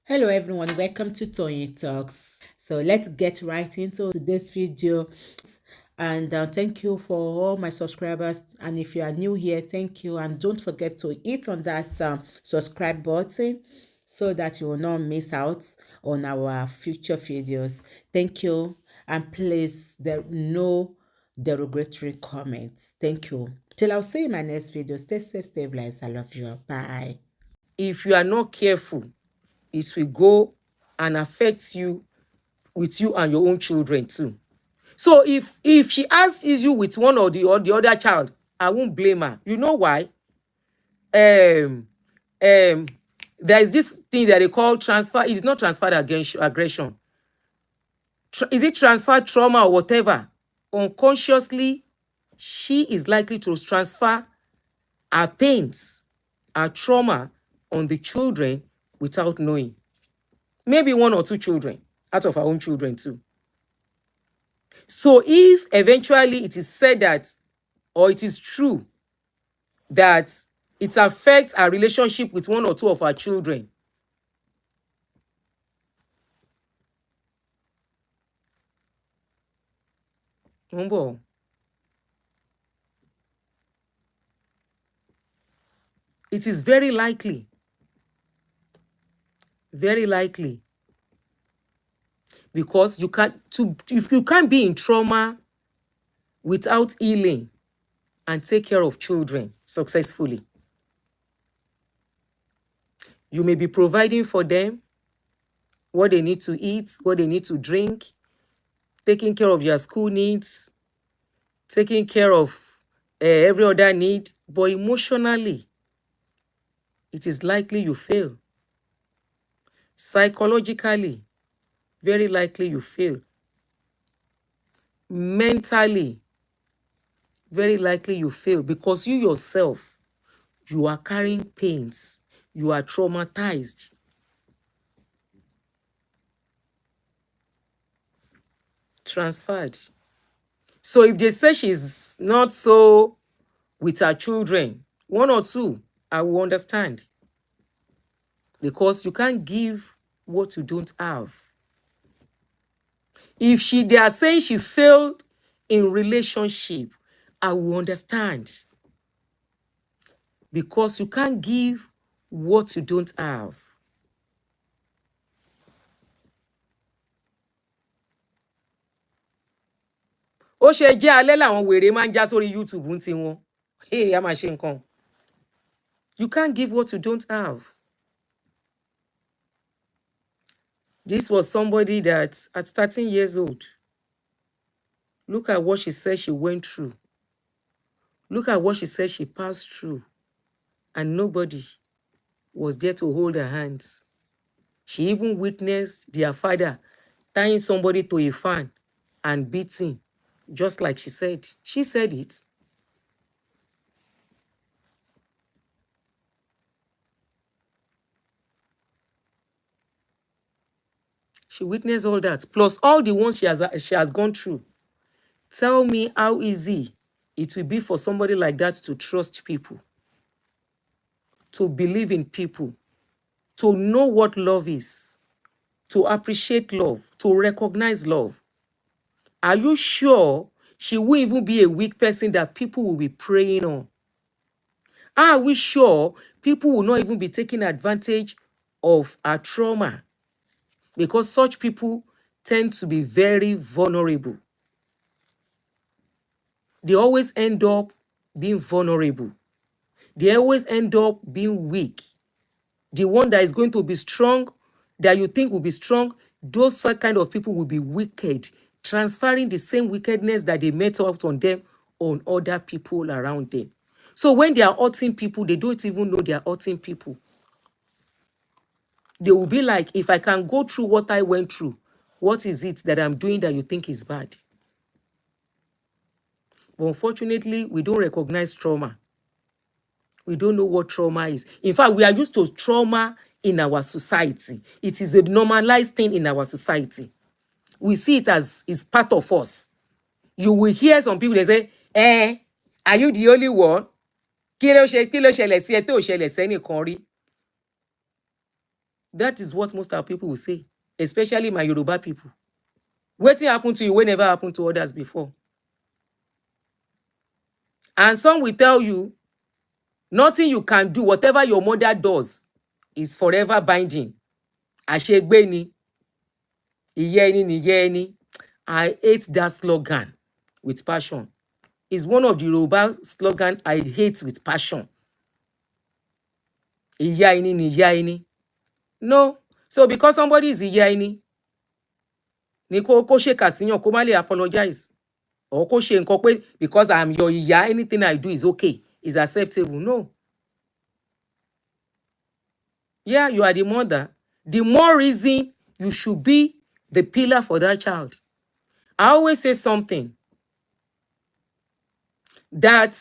Hello everyone, welcome to Tony Talks. So let's get right into today's video. And thank you for all my subscribers. And if you are new here, thank you. And don't forget to hit on that subscribe button so that you will not miss out on our future videos. Thank you. And please, there no derogatory comments. Thank you. Till I'll see you in my next video. Stay safe, stay blessed. I love you. Bye. If you are not careful, it will go and affect you with you and your own children too. So if she has issue with one or the other child, I won't blame her. You know why? Um, um, there is this thing that they call transfer. It's not transferred aggression. Is it transfer trauma or whatever? Unconsciously, she is likely to transfer her pains, her trauma on the children without knowing. Maybe one or two children out of her own children too. So if eventually it is said that, or it is true that it affects our relationship with one or two of our children, it is very likely, because if you can't be in trauma without healing and take care of children successfully. You may be providing for them what they need to eat, what they need to drink, taking care of your school needs, taking care of every other need, but emotionally, it is likely you fail. Psychologically, very likely you fail. Mentally, very likely you fail, because you yourself, you are carrying pains. You are traumatized. Transferred. So if they say she's not so with her children, one or two, I will understand. Because you can't give what you don't have. If they are saying she failed in relationship, I will understand. Because you can't give what you don't have. Ó ṣe jẹ́ alẹ́ làwọn wèrè máa ń já sórí YouTube ń tiwọn. Hey, a máa ṣe nǹkan. You can't give what you don't have. This was somebody that at 13 years old, look at what she said she went through. Look at what she said she passed through. And nobody was there to hold her hands. She even witnessed their father tying somebody to a fan and beating, just like she said. She said it. She witnessed all that, plus all the ones she has gone through. Tell me how easy it will be for somebody like that to trust people, to believe in people, to know what love is, to appreciate love, to recognize love. Are you sure she will even be a weak person that people will be preying on? Are we sure people will not even be taking advantage of our trauma? Because such people tend to be very vulnerable. They always end up being vulnerable. They always end up being weak. The one that is going to be strong, that you think will be strong, those kind of people will be wicked, transferring the same wickedness that they met out on them on other people around them. So when they are hurting people, they don't even know they are hurting people. They will be like, if I can go through what I went through, what is it that I'm doing that you think is bad? But unfortunately, we don't recognize trauma. We don't know what trauma is. In fact, we are used to trauma in our society. It is a normalized thing in our society. We see it as is part of us. You will hear some people, they say, are you the only one? Kí ló ṣẹlẹ̀ sí ẹ tó ṣẹlẹ̀ sẹ́nìkan rí? That is what most of our people will say, especially my Yoruba people. Wetin happen to you wey never happen to others before. And some will tell you, nothing you can do, whatever your mother does, is forever binding. Àṣegbé ni, ìyá ẹni nìyá ẹni. I hate that slogan with passion. It's one of the Yoruba slogan I hate with passion. Ìyá ẹni nìyá ẹni. No. So because somebody is ìyá ẹni, ni kó ṣèkà síyàn kó má lè apologize. Or kó ṣe nǹkan pé because I'm your ìyá, anything I do is okay, is acceptable. No. Yeah, you are the mother. The more reason you should be the pillar for that child. I always say something that,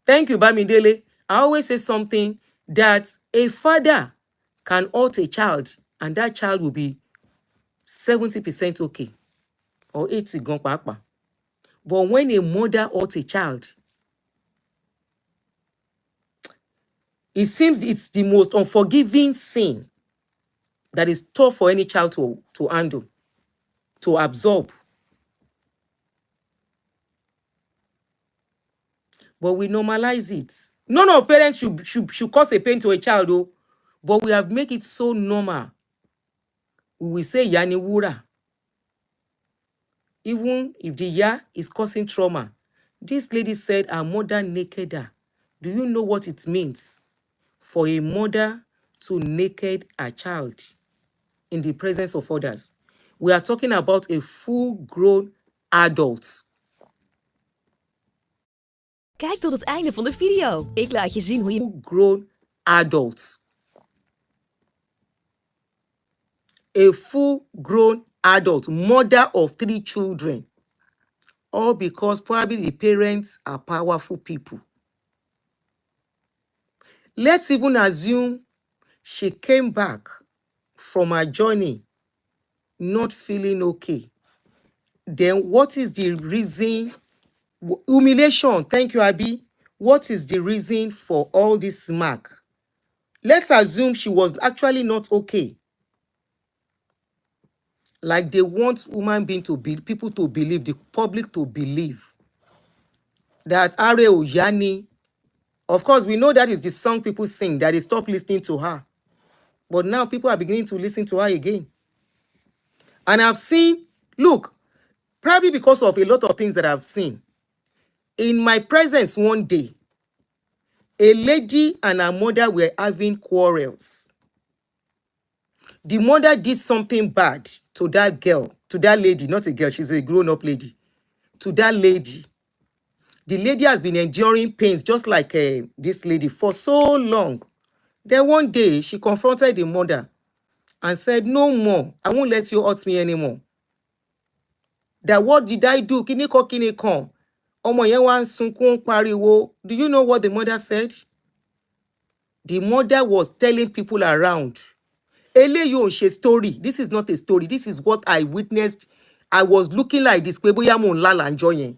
thank you, Bamidele. I always say something that a father can hurt a child and that child will be 70% okay. Or 80 gan pàápàá. But when a mother hurts a child, it seems it's the most unforgiving sin that is tough for any child to handle, to absorb. But we normalize it. None of parents should cause a pain to a child, though. But we have made it so normal. We will say Yani Wura. Even if the ya is causing trauma. This lady said her mother naked her. Do you know what it means for a mother to naked a child in the presence of others? We are talking about a full-grown adult. Kijk tot het einde van de video. Ik laat je zien hoe je... Full-grown adults. A full-grown adult, mother of 3 children. All because probably the parents are powerful people. Let's even assume she came back from her journey not feeling okay. Then what is the reason? Humiliation. Thank you, Abby. What is the reason for all this smack? Let's assume she was actually not okay. Like they want human being to be, people to believe, the public to believe that Are Oyani, of course, we know that is the song people sing, that they stop listening to her. But now people are beginning to listen to her again. And I've seen, look, probably because of a lot of things that I've seen. In my presence one day, a lady and her mother were having quarrels. The mother did something bad to that girl, to that lady, not a girl, she's a grown-up lady. To that lady. The lady has been enduring pains just like this lady for so long. Then one day, she confronted the mother and said, no more, I won't let you hurt me anymore. That what did I do? Kiniko kiniko. Ọmọ yẹn wá ń sunkún pariwo. Do you know what the mother said? The mother was telling people around, eléyìí ò ń ṣe story. This is not a story. This is what I witnessed. I was looking like this. Pé bóyá mò ń lálàá ńjọ́ yẹn.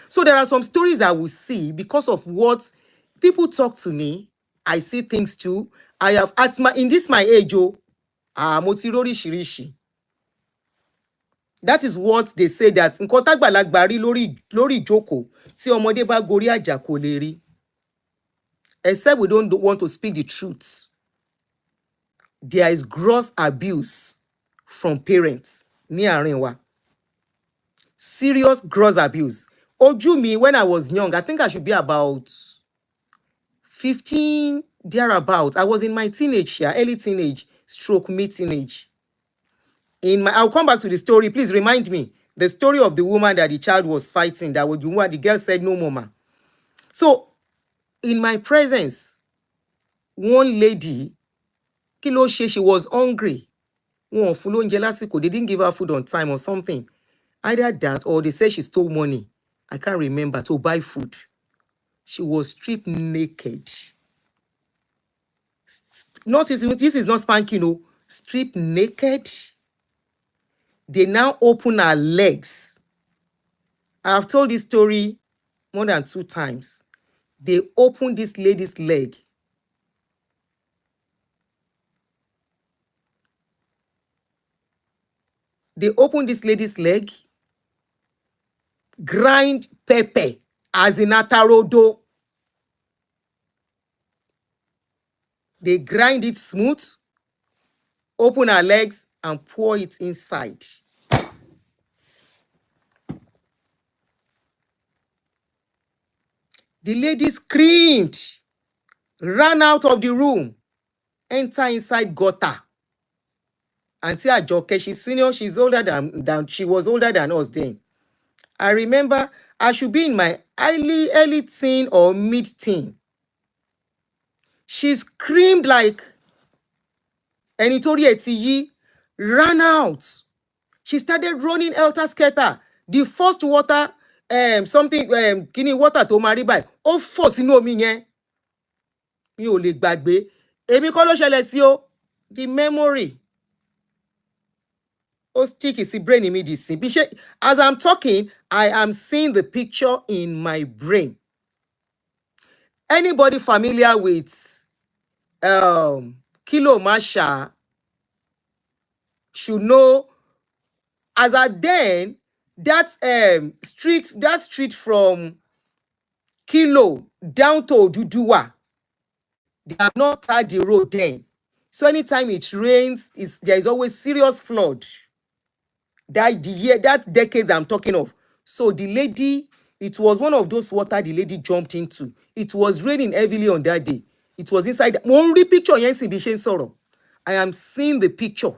So there are some stories I will see because of what people talk to me. I see things too. I have at my in this my age, mo ti róríṣiríṣi. That is what they say, that nǹkan tágbàlagbà rí lórí ìjókòó tí ọmọdé bá gorí àjà kò lè rí. Except we don't want to speak the truth. There is gross abuse from parents ní àárín wa. Serious gross abuse. Ojú mi, when I was young, I think I should be about 15, thereabout. I was in my teenage year, early teenage, stroke mid-teenage. I'll come back to the story. Please remind me. The story of the woman that the child was fighting, that was the woman, the girl said, no, mama. So, in my presence, one lady, kí ló ṣe, she was hungry. Wọn ò fún lóúnjẹ lásìkò, they didn't give her food on time or something. Either that or they said she stole money. I can't remember, to buy food. She was stripped naked. This is not spanking, no. Stripped naked. They now open her legs. I have told this story more than 2 times. They opened this lady's leg. They opened this lady's leg, grind pepper as in atarodo. They grind it smooth, open her legs, and pour it inside. The lady screamed, ran out of the room, enter inside gutter. Auntie Ajoke, she's senior, she's older than she was older than us then. I remember I should be in my early teen or mid-teen. She screamed like Enitori Etiyi, ran out. She started running helter skelter. The first water, something, kini water to máa rí báyìí, ó fò sínú omi yẹn. Mi ò lè gbàgbé. Èmi kọ́ ló ṣẹlẹ̀ sí o. The memory. Ó stick sí brain mi di sin. As I'm talking, I am seeing the picture in my brain. Anybody familiar with Kilo Masha should know, as at then, that street from Kilo down to Oduduwa, they have not had the road then. So anytime it rains, there is always serious flood. That decades I'm talking of. So the lady, it was one of those water the lady jumped into. It was raining heavily on that day. It was inside. One picture yẹn sì bí ṣe ń sọ̀rọ̀. I am seeing the picture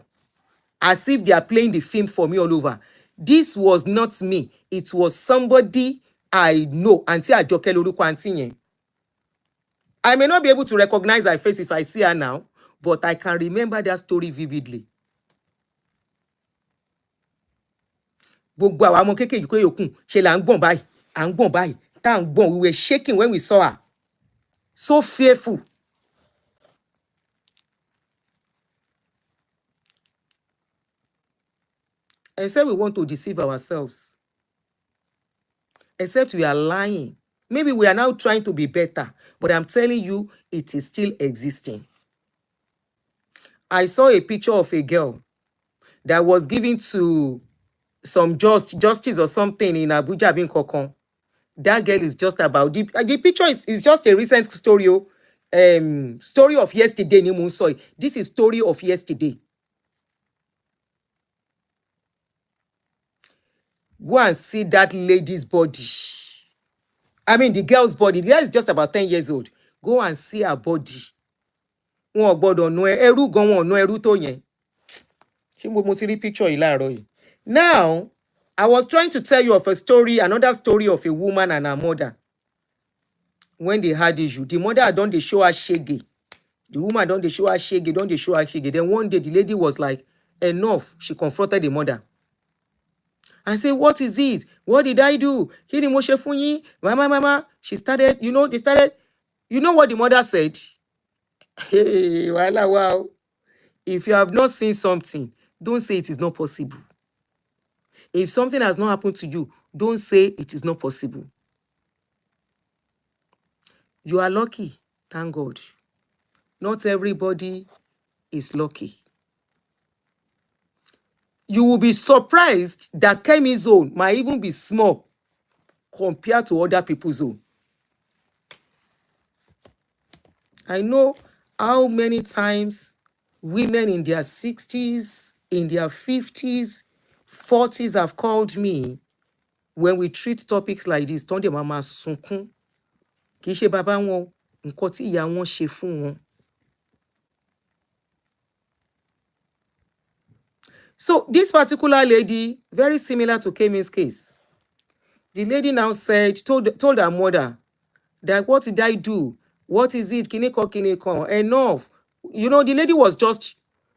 as if they are playing the film for me all over. This was not me. It was somebody I know. Auntie Ajoke lorúkọ auntie yẹn. I may not be able to recognize her face if I see her now, but I can remember that story vividly. Gbogbo àwa ọmọ kéékèèké kó yòókù ṣe là ń gbọ̀n báyìí, à ń gbọ̀n báyìí, tá à ń gbọ̀n. We were shaking when we saw her. So fearful. Except we want to deceive ourselves. Except we are lying. Maybe we are now trying to be better, but I'm telling you, it is still existing. I saw a picture of a girl that was given to some justice or something in Abuja being Kokon. That girl is just about the picture is just a recent story. Story of yesterday. This is story of yesterday. Go and see that lady's body. I mean, the girl's body. The girl is just about 10 years old. Go and see her body. Wọn ò gbọdọ̀ nu ẹrú gan, wọn ò nu ẹrú tó yẹn. Ṣé mo ti rí picture yìí láàárọ̀ yìí? Now, I was trying to tell you of a story, another story of a woman and her mother. When they had issue, the mother don't they show her shege. The woman don't they show her shege, don't they show her shege. Then one day the lady was like, enough. She confronted the mother. I say, what is it? What did I do? Kini mo ṣe fún yín? Mama. She started, you know what the mother said? Hey, wow. If you have not seen something, don't say it is not possible. If something has not happened to you, don't say it is not possible. You are lucky, thank God. Not everybody is lucky. You will be surprised that Kemi's own might even be small compared to other people's own. I know how many times women in their 60s, in their 50s, 40s have called me when we treat topics like this. Tonde mama sunkún. Kì í ṣe bàbá wọn, nǹkan tí ìyá wọn ṣe fún wọn. So this particular lady, very similar to Kemi's case. The lady now told her mother that, what did I do? What is it? Kiniko. Enough. You know, the lady was just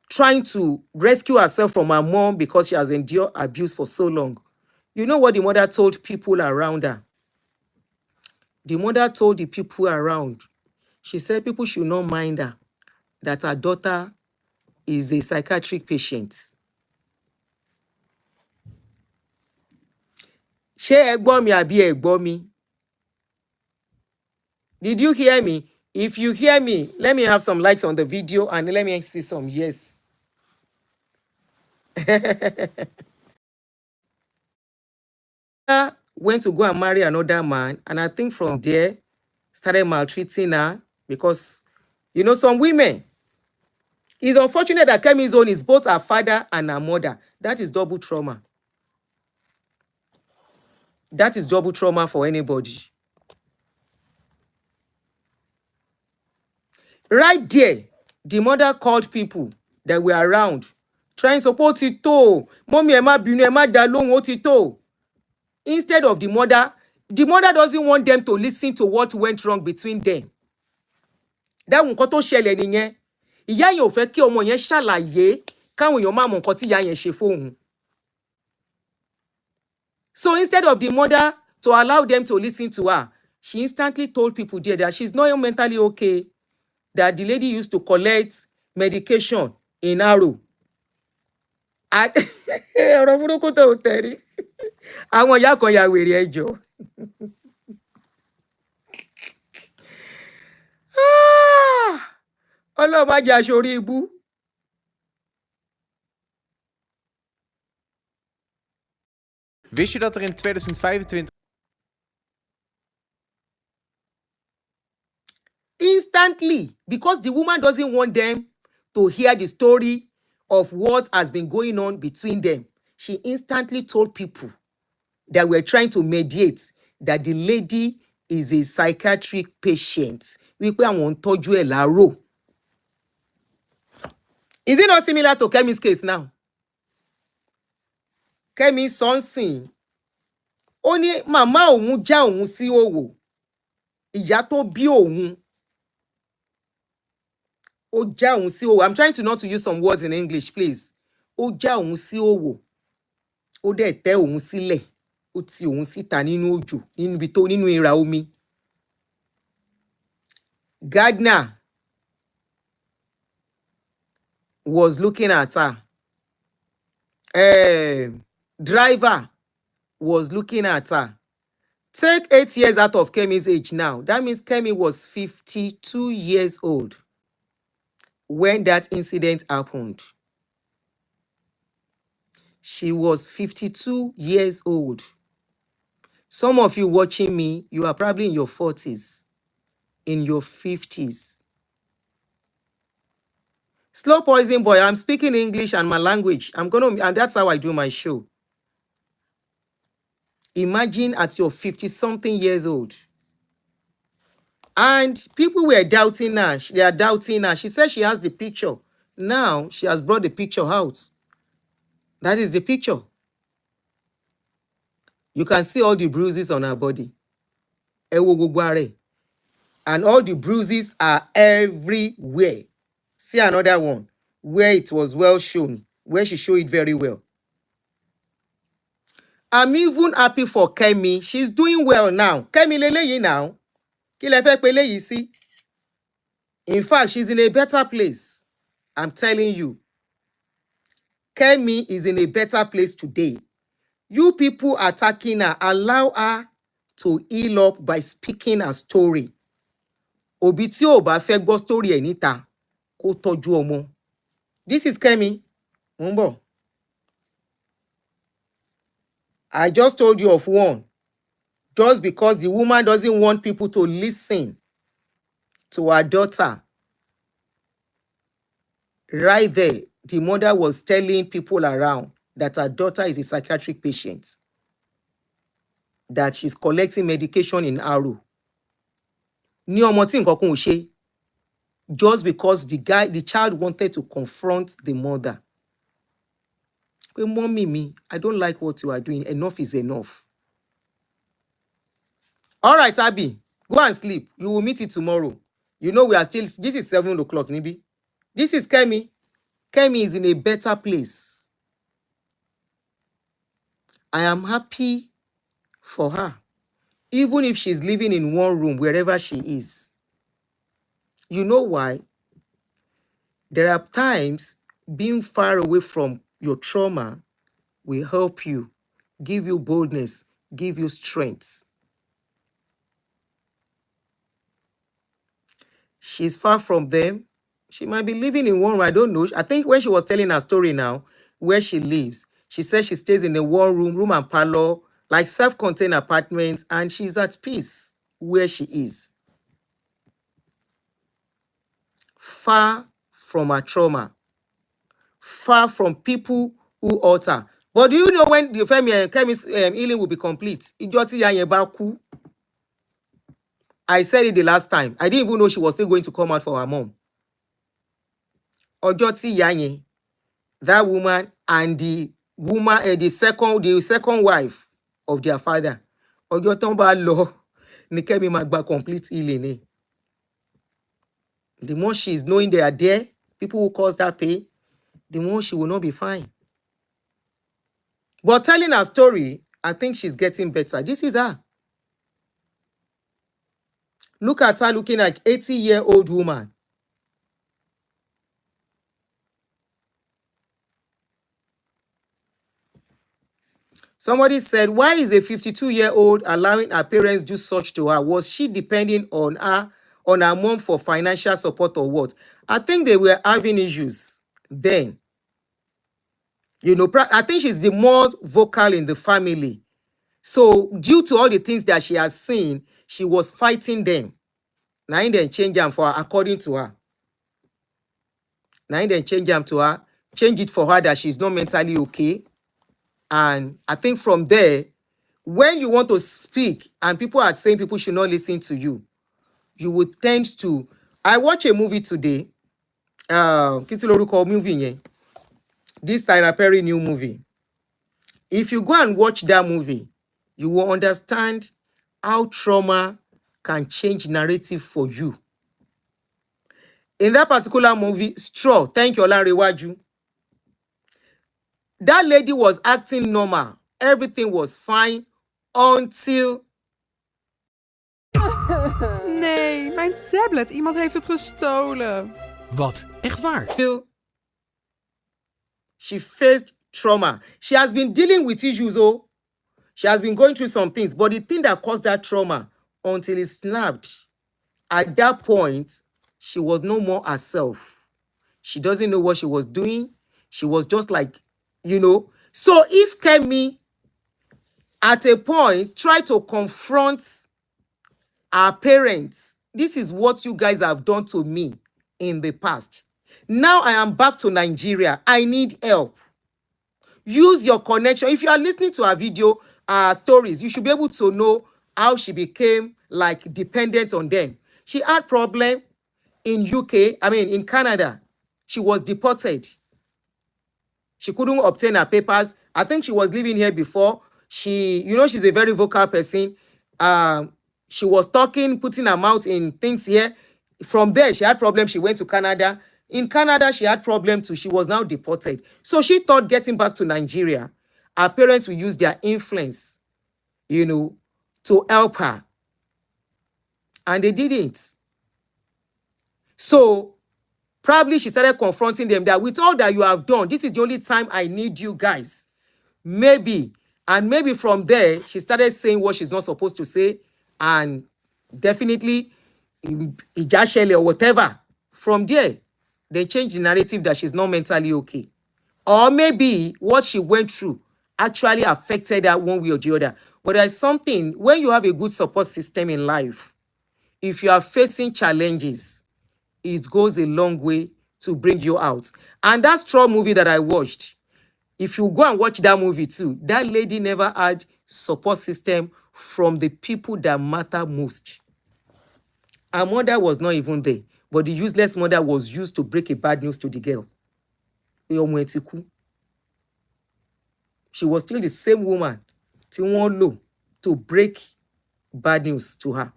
trying to rescue herself from her mom because she has endured abuse for so long. You know what the mother told people around her? The mother told the people around, she said people should not mind her, that her daughter is a psychiatric patient. Ṣé ẹ gbọ́ mi àbí ẹ gbọ́ mi? Did you hear me? If you hear me, let me have some likes on the video and let me see some yes. went to go and marry another man, and I think from there started maltreating her because, you know, some women, it's unfortunate that Kemi's own is both her father and her mother. That is double trauma. That is double trauma for anybody. Right there, the mother called people that were around, trying to support it too. Mommy, Emma, Binu, Emma, Dalong, what it too. Instead of the mother doesn't want them to listen to what went wrong between them. That nǹkan tó ṣẹlẹ̀ nìyẹn. Ìyá yẹn ò fẹ́ kí ọmọ yẹn ṣàlàyé káwọn èèyàn má mọ nǹkan tí ìyá yẹn ṣe fóun. So instead of the mother to allow them to listen to her, she instantly told people there that she's not mentally okay, that the lady used to collect medication in Aro. Ọ̀rọ̀ burúkú tó tẹ̀rí. Àwọn ìyá kan ya wèrè ẹjọ́. Ọlọ́run má jẹ́ aṣorí ibú. Wist je dat er in 2025... Instantly, because the woman doesn't want them to hear the story of what has been going on between them, she instantly told people that were trying to mediate that the lady is a psychiatric patient. Wípé àwọn ń tọ́jú ẹ̀ láàárọ̀. Is it not similar to Kemi's case now? Kemi Sonsin. Ó ní màmá òun já òun sí òwò. Ìyá tó bí òun. Ó já òun sí òwò. I'm trying to not to use some words in English, please. Ó já òun sí òwò. Ó dẹ̀ tẹ́ òun sílẹ̀. Ó ti òun síta nínú òjò, nínú ìrà omi. Gardener was looking at her. Driver was looking at her. Take 8 years out of Kemi's age now. That means Kemi was 52 years old when that incident happened. She was 52 years old. Some of you watching me, you are probably in your 40s, in your 50s. Slow poison boy, I'm speaking English and my language. And that's how I do my show. Imagine at your 50-something years old. And people were doubting her. They are doubting her. She said she has the picture. Now she has brought the picture out. That is the picture. You can see all the bruises on her body. And all the bruises are everywhere. See another one where it was well shown, where she showed it very well. I'm even happy for Kemi. She's doing well now. Kemi leleyi now. Kí lẹ fẹ́ pè léyìí sí? In fact, she's in a better place. I'm telling you. Kemi is in a better place today. You people attacking her, allow her to heal up by speaking her story. Òbí tí ò bá fẹ́ gbọ́ story ẹ̀ níta, kó tọ́jú ọmọ. This is Kemi. Mumbo. I just told you of one. Just because the woman doesn't want people to listen to her daughter. Right there, the mother was telling people around that her daughter is a psychiatric patient, that she's collecting medication in Aro. Ní ọmọ tí nǹkan kan ò ṣe, just because the child wanted to confront the mother. Mommy, me, I don't like what you are doing. Enough is enough. All right, Abby, go and sleep. You will meet it tomorrow. You know we are still, this is 7 o'clock, maybe. This is Kemi. Kemi is in a better place. I am happy for her. Even if she's living in one room, wherever she is. You know why? There are times being far away from your trauma will help you, give you boldness, give you strength. She's far from them. She might be living in one room, I don't know. I think when she was telling her story now, where she lives, she says she stays in a one room and parlor, like self-contained apartment, and she's at peace where she is, far from her trauma, far from people who hurt her. But do you know when the Kemi's healing will be complete? Ìjọ́ tí ìyá yẹn bá kú. I said it the last time. I didn't even know she was still going to come out for her mom. Ọjọ́ tí ìyá yẹn, that woman and the woman, the second wife of their father, ọjọ́ tán bá lọ, ni Kemi máa gba complete healing ni. The more she is knowing they are there, people who cause that pain, the more she will not be fine. But telling her story, I think she's getting better. This is her. Look at her looking like 80-year-old woman. Somebody said, why is a 52-year-old allowing her parents do such to her? Was she depending on her mom for financial support or what? I think they were having issues then. You know, I think she's the more vocal in the family. So due to all the things that she has seen, she was fighting them. Now then change them for her, according to her. Now then change them to her, change it for her that she's not mentally okay. And I think from there, when you want to speak and people are saying people should not listen to you, you would tend to. I watched a movie today. Kí tí lorúkọ movie yẹn? This Tyler Perry new movie. If you go and watch that movie, you will understand how trauma can change narrative for you. In that particular movie, Straw, thank you, Olanrewaju. That lady was acting normal. Everything was fine until Nee, mijn tablet. Iemand heeft het gestolen. Wat? Echt waar? she faced trauma. She has been dealing with issues, oh. She has been going through some things, but the thing that caused that trauma until it snapped, at that point, she was no more herself. She doesn't know what she was doing. She was just like, you know. So if Kemi, at a point, tried to confront our parents, this is what you guys have done to me in the past. Now I am back to Nigeria. I need help. Use your connection. If you are listening to our video stories, you should be able to know how she became like dependent on them. She had problem in in Canada. She was deported. She couldn't obtain her papers. I think she was living here before. She's a very vocal person. She was talking, putting her mouth in things here. From there, she had problems. She went to Canada. In Canada, she had problems too. She was now deported. So she thought getting back to Nigeria, her parents will use their influence, to help her. And they didn't. So probably she started confronting them that with all that you have done, this is the only time I need you guys. Maybe. And maybe from there, she started saying what she's not supposed to say. And definitely, Ijashele or whatever. From there, they changed the narrative that she's not mentally okay. Or maybe what she went through actually affected her one way or the other. But there's something, when you have a good support system in life, if you are facing challenges, it goes a long way to bring you out. And that Straw movie that I watched, if you go and watch that movie too, that lady never had support system from the people that matter most. Her mother was not even there, but the useless mother was used to break a bad news to the girl. She was still the same woman tí wọ́n lò to break bad news to her.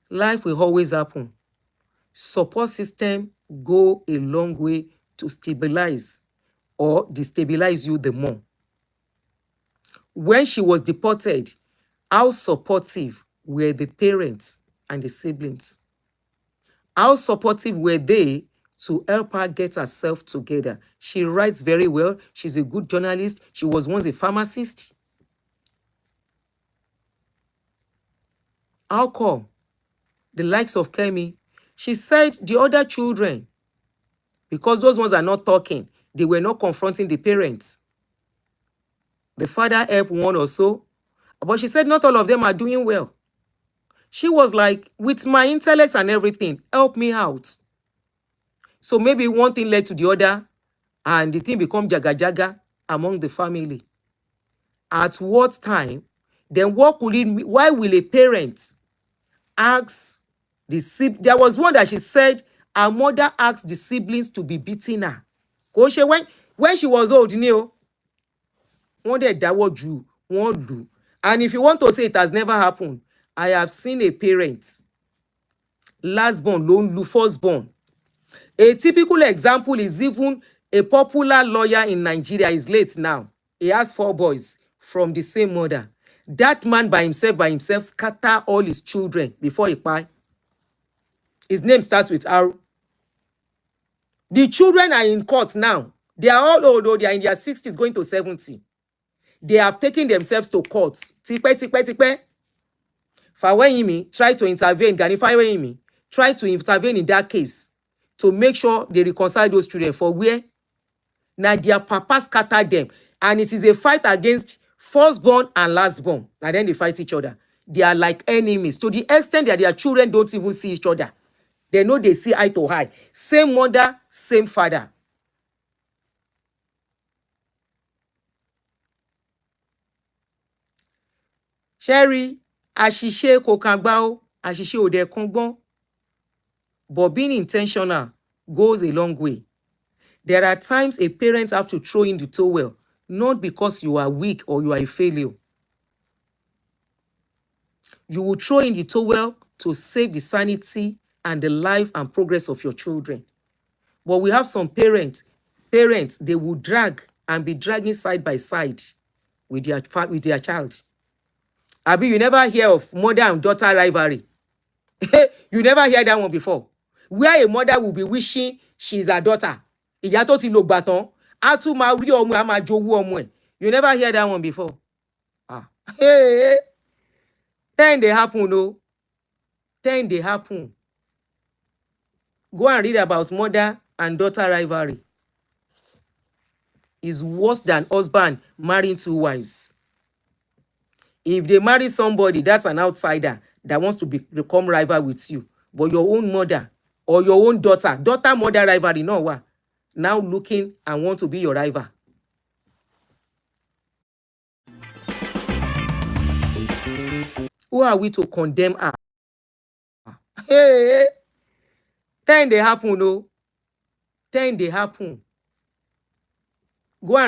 Life will always happen. Support system go a long way to stabilize or destabilize you the more. When she was deported, how supportive were the parents and the siblings? How supportive were they to help her get herself together? She writes very well. She's a good journalist. She was once a pharmacist. How come? The likes of Kemi, she said the other children, because those ones are not talking, they were not confronting the parents. The father helped one or so, but she said not all of them are doing well. She was like, with my intellect and everything, help me out. So maybe one thing led to the other, and the thing become jaga jaga among the family. At what time? Then what could it mean? Why will a parent ask there was one that she said her mother asked the siblings to be beating her. Kò ṣe when she was old, you know, wọ́n dẹ̀ dáwọ́ jù, wọ́n lù. And if you want to say it has never happened, I have seen a parent, last born ló ń lu first born. A typical example is even a popular lawyer in Nigeria is late now. He has 4 boys from the same mother. That man by himself scatter all his children before he died. His name starts with R. The children are in court now. They are all old, though. They are in their 60s going to 70. They have taken themselves to court. Tipe. Faweyimi tried to intervene. Gani Faweyimi tried to intervene in that case to make sure they reconcile those children. For where? Now their papa scattered them. And it is a fight against firstborn and lastborn. And then they fight each other. They are like enemies to the extent that their children don't even see each other. They know they see eye to eye. Same mother, same father. Sherry, àṣìṣe kò kàn gbà ó, àṣìṣe ò dẹ̀ kàn gbọ́n. But being intentional goes a long way. There are times a parent have to throw in the towel, not because you are weak or you are a failure. You will throw in the towel to save the sanity and the life and progress of your children. But we have some parents, they will drag and be dragging side by side with their child. Abi, you never hear of mother and daughter rivalry. You never hear that one before. Where a mother will be wishing she's her daughter. Ìyá tó ti lò gbà tán, á tún máa rí ọmọ ẹ̀, á máa jowú ọmọ ẹ̀. You never hear that one before. Hey. Then they happen, no. Then they happen. Go and read about mother and daughter rivalry. It's worse than husband marrying 2 wives. If they marry somebody, that's an outsider that wants to become rival with you. But your own mother or your own daughter-mother rivalry, no what? Now looking and want to be your rival. Who are we to condemn her? Hey, then they happen, no. Then they happen. Go and